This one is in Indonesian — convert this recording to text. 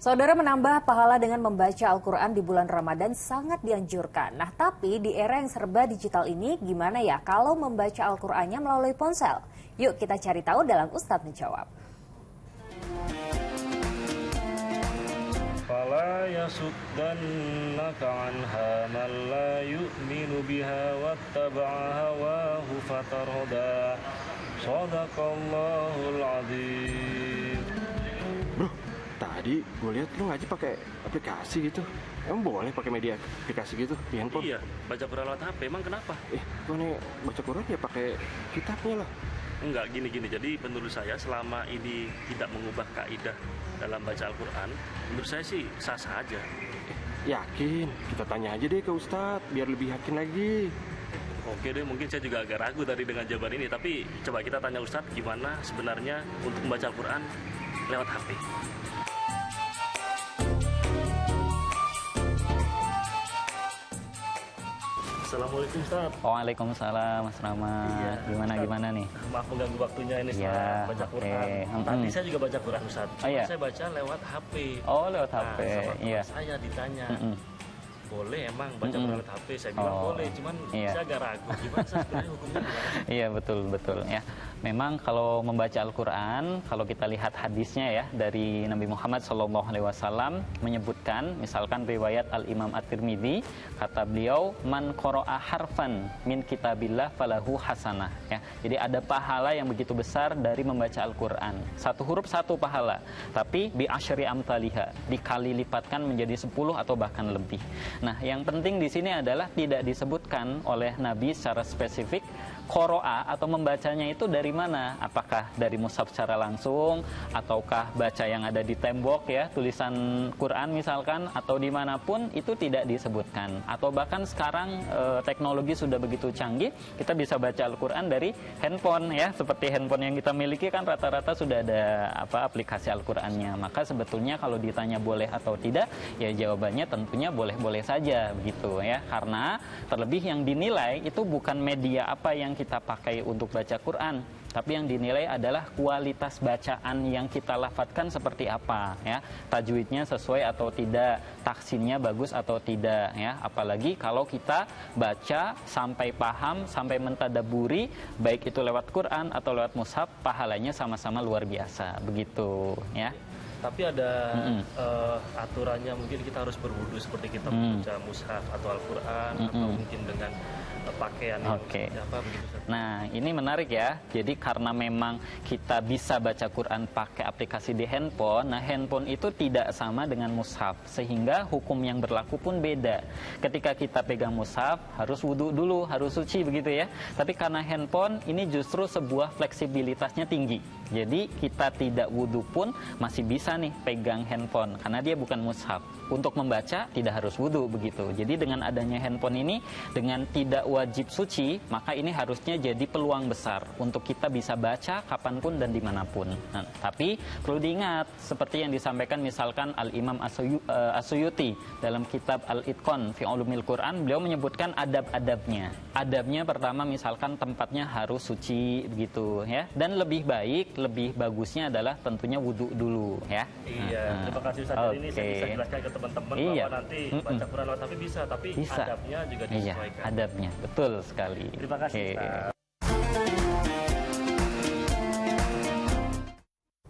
Saudara, menambah pahala dengan membaca Al-Quran di bulan Ramadan sangat dianjurkan. Nah, tapi di era yang serba digital ini, gimana ya kalau membaca Al-Qurannya melalui ponsel? Yuk kita cari tahu dalam Ustadz Menjawab. فَلَا يَصُدَّنَّكَ عَنْهَا مَنْ لَا يُؤْمِنُ بِهَا وَاتَّبَعَ هَوَاهُ فَتَرْدَىٰ صَدَقَ اللَّهُ الْعَظِيمُ. Bro, tadi gue lihat lu ngaji pakai aplikasi gitu. Emang boleh pakai media aplikasi gitu di handphone? Iya, baca Quran lewat HP, emang kenapa? Gue nih baca Quran ya pakai kitabnya lah. Enggak, gini. Jadi menurut saya selama ini tidak mengubah kaidah dalam baca Al-Quran, menurut saya sih sah-sah aja. Yakin? Kita tanya aja deh ke Ustadz biar lebih yakin lagi. Oke deh, mungkin saya juga agak ragu tadi dengan jawaban ini, tapi coba kita tanya Ustadz gimana sebenarnya untuk membaca Al-Quran lewat HP. Assalamualaikum Ustaz. Waalaikumsalam Mas Rama. Iya, Gimana nih? Maaf mengganggu waktunya ini Iya, setelah baca oke. Quran. Tadi saya juga baca Quran Ustaz. iya. Saya baca lewat HP. Oh, lewat HP. Sama Iya. saya ditanya, boleh emang baca Quran lewat HP? Saya bilang boleh, cuman iya. saya agak ragu. Gimana sebenarnya hukumnya gimana? Iya, betul ya. Memang kalau membaca Al-Quran, kalau kita lihat hadisnya ya dari Nabi Muhammad SAW menyebutkan, misalkan riwayat Al-Imam At-Tirmidzi, kata beliau, man qara'a harfan min kitabillah falahu hasanah. Ya, jadi ada pahala yang begitu besar dari membaca Al-Quran. Satu huruf satu pahala, tapi bi asyri amthaliha, dikali lipatkan menjadi 10 atau bahkan lebih. Nah, yang penting di sini adalah tidak disebutkan oleh Nabi secara spesifik qara'a atau membacanya itu dari mana? Apakah dari mushaf secara langsung, ataukah baca yang ada di tembok ya, tulisan Quran misalkan, atau dimanapun itu tidak disebutkan. Atau bahkan sekarang teknologi sudah begitu canggih, kita bisa baca Al-Quran dari handphone ya, seperti handphone yang kita miliki kan rata-rata sudah ada aplikasi Al-Qurannya. Maka sebetulnya kalau ditanya boleh atau tidak, ya jawabannya tentunya boleh-boleh saja begitu ya, karena terlebih yang dinilai itu bukan media apa yang kita pakai untuk baca Quran, tapi yang dinilai adalah kualitas bacaan yang kita lafadzkan seperti apa ya, tajwidnya sesuai atau tidak, taksinnya bagus atau tidak ya. Apalagi kalau kita baca sampai paham, sampai mentadaburi, baik itu lewat Quran atau lewat mushaf, pahalanya sama-sama luar biasa begitu ya. Tapi ada aturannya, mungkin kita harus berwudu seperti kita membaca mushaf atau Al-Quran, atau mungkin dengan pakaian yang apa begitu. Nah, ini menarik ya. Jadi karena memang kita bisa baca Quran pakai aplikasi di handphone, nah handphone itu tidak sama dengan mushaf, sehingga hukum yang berlaku pun beda. Ketika kita pegang mushaf harus wudu dulu, harus suci begitu ya. Tapi karena handphone ini justru sebuah fleksibilitasnya tinggi. Jadi kita tidak wudu pun masih bisa nih pegang handphone karena dia bukan mushaf. Untuk membaca tidak harus wudu begitu. Jadi dengan adanya handphone ini, dengan tidak wajib suci, maka ini harusnya jadi peluang besar untuk kita bisa baca kapanpun dan dimanapun. Nah, tapi perlu diingat seperti yang disampaikan misalkan Al-Imam As-Suyuti dalam kitab Al-Itqan fi Ulumil Quran, beliau menyebutkan adab-adabnya. Adabnya pertama misalkan tempatnya harus suci begitu ya. Dan lebih baik, lebih bagusnya adalah tentunya wudu dulu ya. Iya, terima kasih Ustaz. Ini saya bisa jelaskan ke teman-teman bahwa nanti baca Quran lewat tapi bisa, tapi adabnya juga disesuaikan. Iya, adabnya, betul sekali. Terima kasih Ustaz.